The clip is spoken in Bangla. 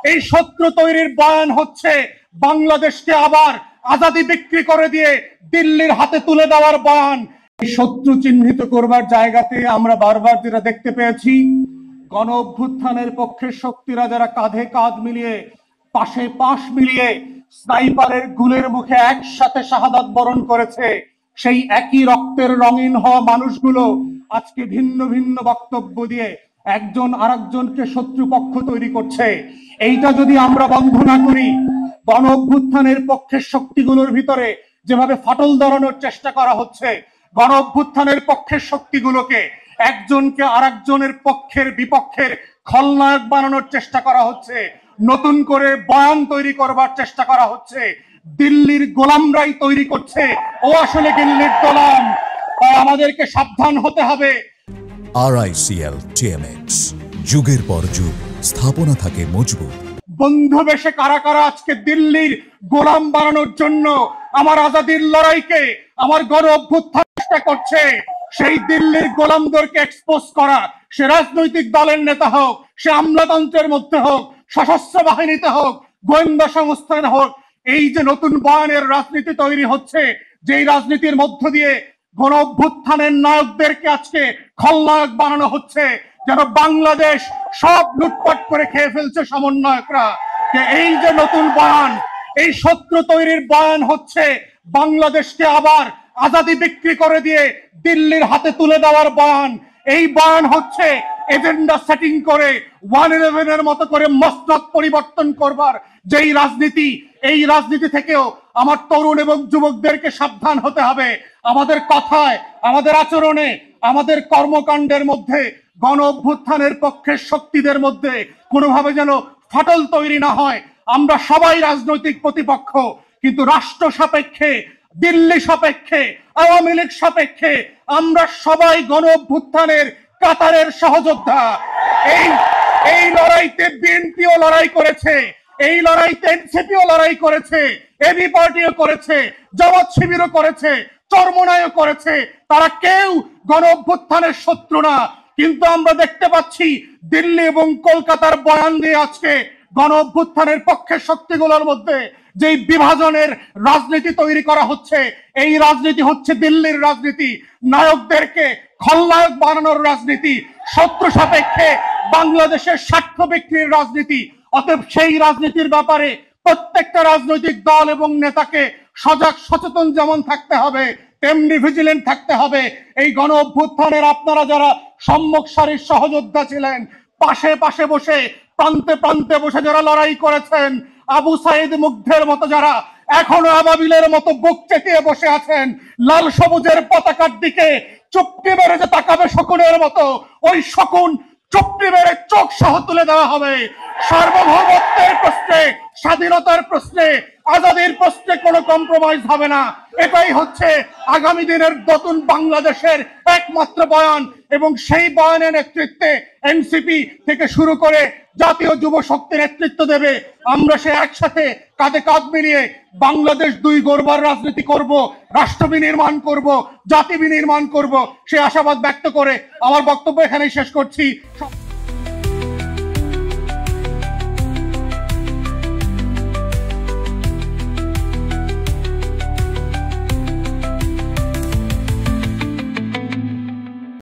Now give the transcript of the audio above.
এই শত্রু তৈরির বয়ান হচ্ছে বাংলাদেশকে আবার আজাদি বিক্রি করে দিয়ে দিল্লির হাতে তুলে দেওয়ার বয়ান। এই শত্রু চিহ্নিত করবার জায়গাতে আমরা বারবার যেটা দেখতে পেয়েছি, গণ অভ্যুত্থানের পক্ষের শক্তিরা যারা কাঁধে কাঁধ মিলিয়ে পাশে পাশ মিলিয়ে স্নাইপারের গুলের মুখে একসাথে শাহাদাত বরণ করেছে, সেই একই রক্তের রঙিন হওয়া মানুষগুলো আজকে ভিন্ন ভিন্ন বক্তব্য দিয়ে একজন আরেকজনকে শত্রুপক্ষ তৈরি করছে। এইটা যদি আমরা বন্ধ না করি, গণ অভ্যুত্থানের পক্ষের শক্তিগুলোর ভিতরে যেভাবে ফাটল ধরানোর চেষ্টা করা হচ্ছে, গণ অভ্যুত্থানের পক্ষের শক্তিগুলোকে একজনকে আরেকজনের পক্ষের বিপক্ষের খলনায়ক বানানোর চেষ্টা করা হচ্ছে, নতুন করে বয়ান তৈরি করবার চেষ্টা করা হচ্ছে। দিল্লির গোলামরাই তৈরি করছে, ও আসলে দিল্লির গোলাম। তাই আমাদেরকে সাবধান হতে হবে। RICL TMX, যুগের পর যুগ স্থাপনা থাকে মজবুত। বন্ধু বেশে কারা কারা আজকে দিল্লির গোলাম বানানোর জন্য আমার আজাদির লড়াইকে, আমার গণ অভ্যুত্থান চেষ্টা করছে, সেই দিল্লির গোলামদেরকে এক্সপোজ করা, সে রাজনৈতিক দলের নেতা হোক, সে আমলাতন্ত্রের মধ্যে হোক, সশস্ত্র বাহিনীতে হোক, গোয়েন্দা সংস্থান হোক, এই যে নতুন বয়ানের রাজনীতি তৈরি হচ্ছে, যেই রাজনীতির মধ্য দিয়ে গণ অভ্যুত্থানের নায়কদেরকে আজকে খলনায়ক বানানো হচ্ছে, যেন বাংলাদেশ সব লুটপাট করে খেয়ে ফেলছে সমন্বয়করা। এই যে নতুন বয়ান, এই শত্রু তৈরির বয়ান হচ্ছে বাংলাদেশকে আবার আজাদি বিক্রি করে দিয়ে দিল্লির হাতে তুলে দেওয়ার বয়ান। এই বয়ান হচ্ছে এজেন্ডা সেটিং করে 111 এর মতো করে মসনদ পরিবর্তন করবার যেই রাজনীতি, এই রাজনীতি থেকেও আমার তরুণ এবং যুবকদেরকে সাবধান হতে হবে। আমাদের কথায়, আমাদের আচরণে, আমাদের কর্মকাণ্ডের মধ্যে গণ অভ্যুত্থানের পক্ষের শক্তিদের মধ্যে কোনোভাবে যেন ফাটল তৈরি না হয়। আমরা সবাই রাজনৈতিক প্রতিপক্ষ, কিন্তু রাষ্ট্র সাপেক্ষে, দিল্লি সাপেক্ষে, আওয়ামী লীগ সাপেক্ষে আমরা সবাই গণ অভ্যুত্থানের কাতারের সহযোদ্ধা। এই লড়াইতে বিএনপিও লড়াই করেছে, এই লড়াইতে এনসিপিও লড়াই করেছে, এবি পার্টিও করেছে, জামাত শিবিরও করেছে, চরমনায়ও করেছে। তারা কেউ গণ অভ্যুত্থানের শত্রু না। কিন্তু আমরা দেখতে পাচ্ছি দিল্লি এবং কলকাতার বয়ান দিয়ে আজকে গণ অভ্যুত্থানের পক্ষের শক্তিগুলোর মধ্যে যেই বিভাজনের রাজনীতি তৈরি করা হচ্ছে, এই রাজনীতি হচ্ছে দিল্লির রাজনীতি, নায়কদেরকে খলনায়ক বানানোর রাজনীতি, শত্রু সাপেক্ষে বাংলাদেশের স্বার্থ বিক্রির রাজনীতি। অতএব সেই রাজনীতির ব্যাপারে প্রত্যেকটা রাজনৈতিক দল এবং নেতাকে সজাগ সচেতন যেমন থাকতে হবে, তেমনি ভিজিলেন্ট থাকতে হবে। এই গণ অভ্যুত্থানের আপনারা যারা সম্মুখ সারির সহযোদ্ধা ছিলেন, পাশে পাশে বসে, প্রান্তে প্রান্তে বসে যারা লড়াই করেছেন, আবু সাইদ মুগ্ধের মতো যারা এখনো আবাবিলের মতো বুক চেতিয়ে বসে আছেন, লাল সবুজের পতাকার দিকে চুপটি মেরে যে তাকাবে শকুনের মতো, ওই শকুন চুপটি মেরে চোখ সহ তুলে দেওয়া হবে। সার্বভৌমত্বের প্রশ্নে, স্বাধীনতার প্রশ্নে, আজাদির প্রশ্নে কোনো কম্প্রোমাইজ হবে না। এটাই হচ্ছে আগামী দিনের নতুন বাংলাদেশের একমাত্র বয়ান। এবং সেই বয়ানের নেতৃত্বে এনসিপি থেকে শুরু করে জাতীয় যুব শক্তি নেতৃত্ব দেবে। আমরা সে একসাথে কাঁধে কাঁধ মিলিয়ে বাংলাদেশ দুই গড়বার রাজনীতি করব, রাষ্ট্র বিনির্মাণ করব, জাতি বিনির্মাণ করব, সে আশাবাদ ব্যক্ত করে আমার বক্তব্য এখানেই শেষ করছি।